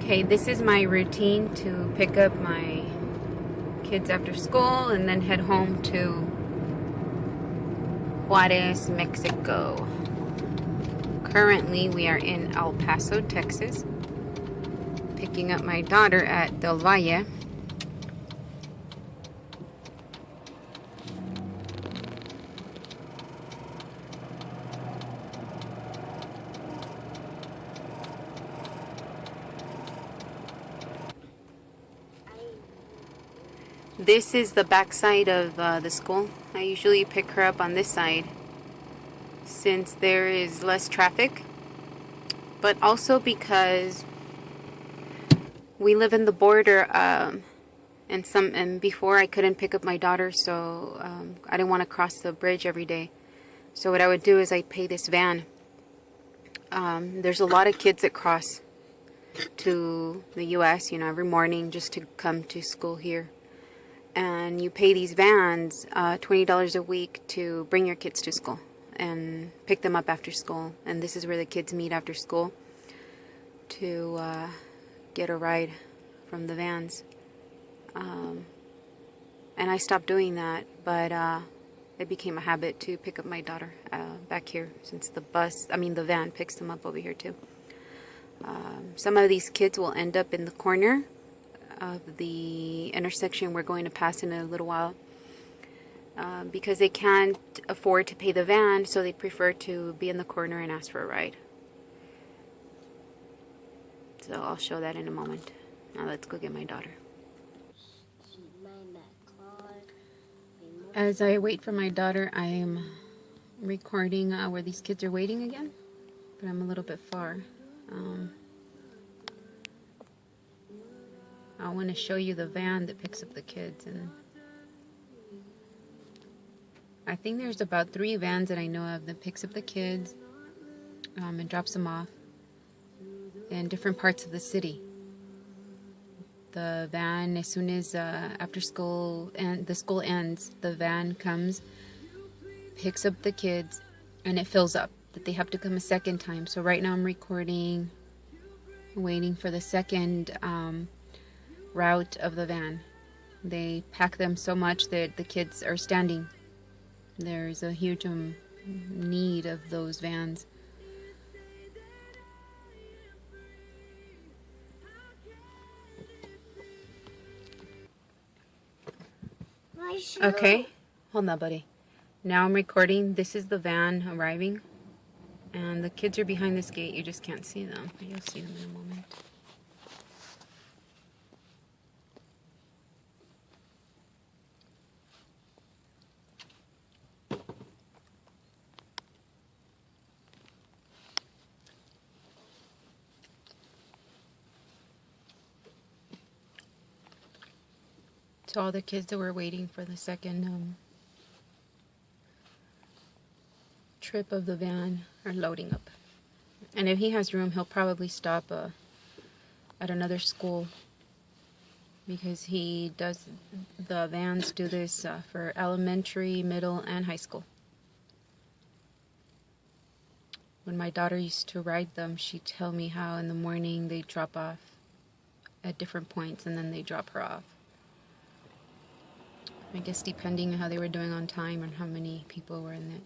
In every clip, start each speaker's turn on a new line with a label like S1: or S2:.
S1: Okay, this is my routine to pick up my kids after school and then head home to Juarez, Mexico. Currently, we are in El Paso, Texas, picking up my daughter at Del Valle. This is the back side of the school. I usually pick her up on this side since there is less traffic, but also because we live in the border, and before I couldn't pick up my daughter, so I didn't want to cross the bridge every day. So what I would do is I'd pay this van. There's a lot of kids that cross to the U.S., every morning just to come to school here. And you pay these vans $20 a week to bring your kids to school and pick them up after school. And this is where the kids meet after school to get a ride from the vans. And I stopped doing that, but it became a habit to pick up my daughter back here since the van picks them up over here too. Some of these kids will end up in the corner of the intersection we're going to pass in a little while because they can't afford to pay the van, so they prefer to be in the corner and ask for a ride. So I'll show that in a moment. Now let's go get my daughter. As I wait for my daughter, I am recording where these kids are waiting again, but I'm a little bit far. I want to show you the van that picks up the kids, and I think there's about 3 vans that I know of that picks up the kids and drops them off in different parts of the city. The van, as soon as after school and the school ends, the van comes, picks up the kids, and it fills up. That they have to come a second time. So right now I'm recording, waiting for the second route of the van. They pack them so much that the kids are standing. There's a huge need of those vans. Okay, hold on, buddy. Now I'm recording. This is the van arriving, and the kids are behind this gate. You just can't see them, but you'll see them in a moment. So all the kids that were waiting for the second trip of the van are loading up. And if he has room, he'll probably stop at another school, because the vans do this for elementary, middle, and high school. When my daughter used to ride them, she'd tell me how in the morning they drop off at different points and then they drop her off. I guess depending on how they were doing on time and how many people were in it.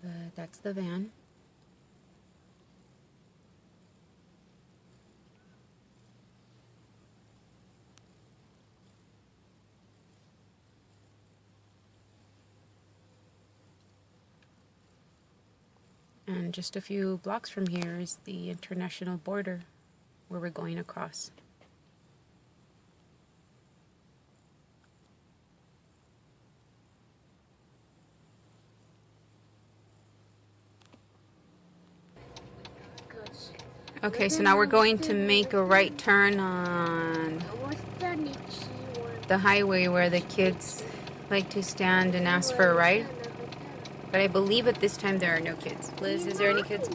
S1: But that's the van. And just a few blocks from here is the international border where we're going across. Okay, so now we're going to make a right turn on the highway where the kids like to stand and ask for a ride. But I believe at this time there are no kids. Liz, is there any kids?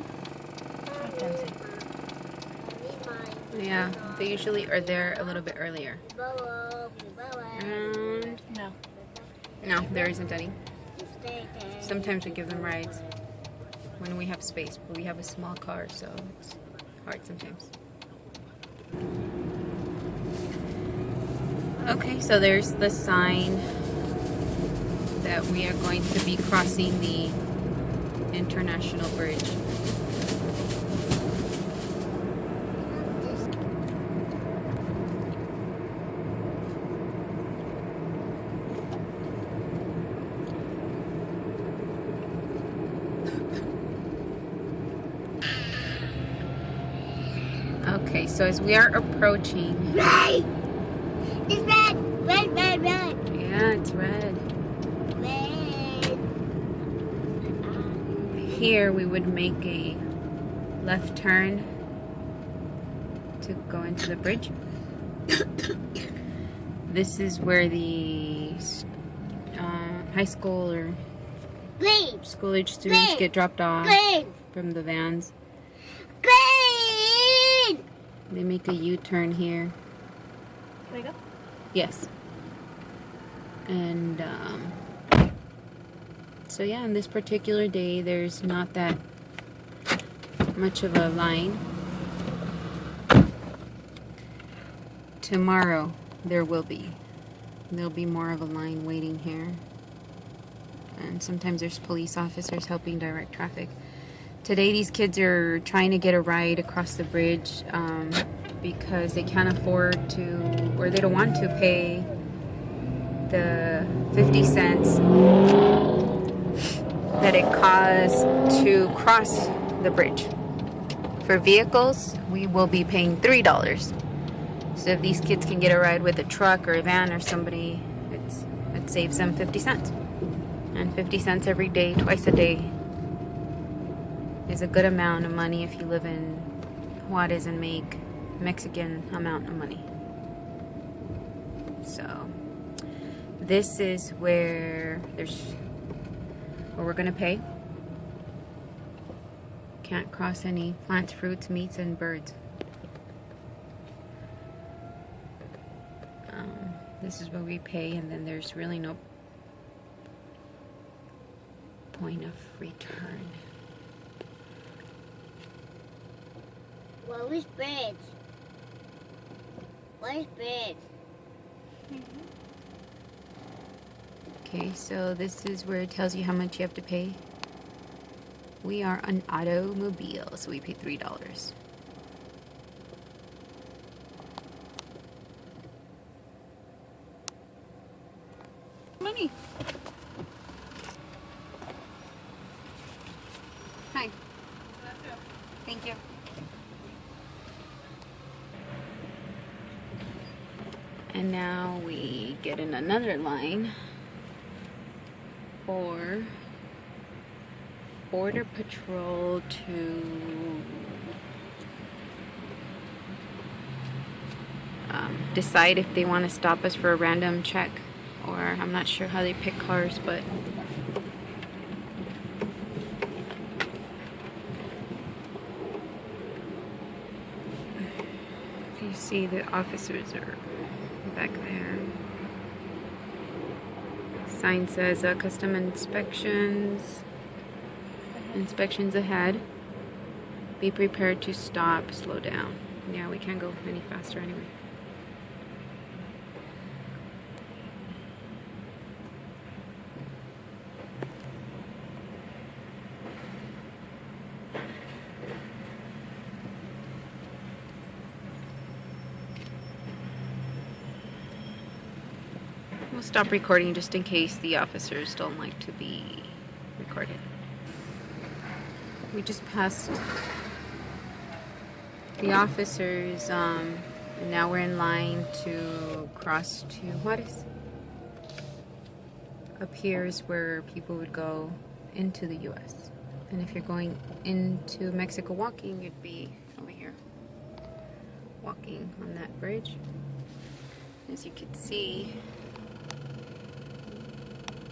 S1: Yeah, they usually are there a little bit earlier. And no, there isn't any. Sometimes we give them rides when we have space, but we have a small car, so it's hard sometimes. Okay, so there's the sign that we are going to be crossing the international bridge. Okay, so as we are approaching...
S2: Red! It's red! Red, red, red!
S1: Yeah, it's red.
S2: Red!
S1: Here we would make a left turn to go into the bridge. This is where the high school or
S2: Green!
S1: school-age students
S2: Green.
S1: get dropped off
S2: Green!
S1: from the vans.
S2: Green!
S1: They make a U-turn here.
S2: There we go.
S1: Yes. And so yeah, on this particular day, there's not that much of a line. Tomorrow, there will be. There'll be more of a line waiting here. And sometimes there's police officers helping direct traffic. Today, these kids are trying to get a ride across the bridge because they can't afford to, or they don't want to pay the 50 cents that it costs to cross the bridge. For vehicles, we will be paying $3. So if these kids can get a ride with a truck or a van or somebody, it saves them 50 cents. And 50 cents every day, twice a day, is a good amount of money if you live in Juarez and make Mexican amount of money. So this is where we're gonna pay. Can't cross any plants, fruits, meats, and birds. This is where we pay, and then there's really no point of return.
S2: Where is bridge? Where is bridge?
S1: Okay, so this is where it tells you how much you have to pay. We are an automobile, so we pay $3. Money. Hi. Thank you. And now we get in another line for Border Patrol to decide if they want to stop us for a random check, or I'm not sure how they pick cars, but if you see, the officers are back there. Sign says custom inspections ahead. Be prepared to stop, slow down. Yeah, we can't go any faster anyway. We'll stop recording just in case the officers don't like to be recorded. We just passed the officers, and now we're in line to cross to Juarez. Up here is where people would go into the U.S. And if you're going into Mexico walking, you'd be over here, walking on that bridge. As you can see,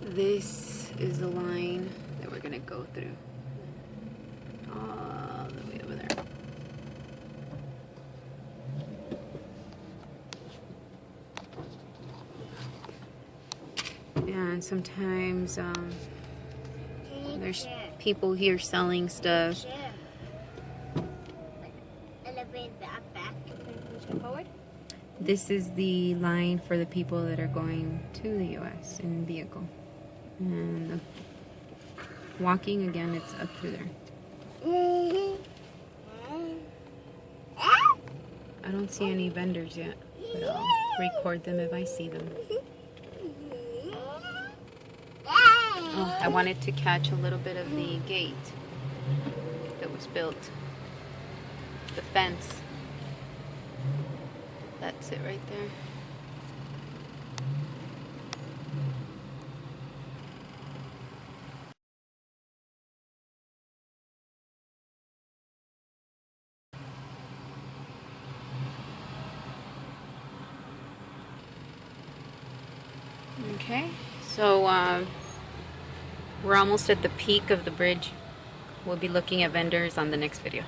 S1: this is the line that we're gonna go through. All the way over there. And sometimes there's people here selling stuff. This is the line for the people that are going to the U.S. in vehicle. And walking, again, it's up through there. I don't see any vendors yet, but I'll record them if I see them. Oh, I wanted to catch a little bit of the gate that was built. The fence. That's it right there. Okay, so we're almost at the peak of the bridge. We'll be looking at vendors on the next video.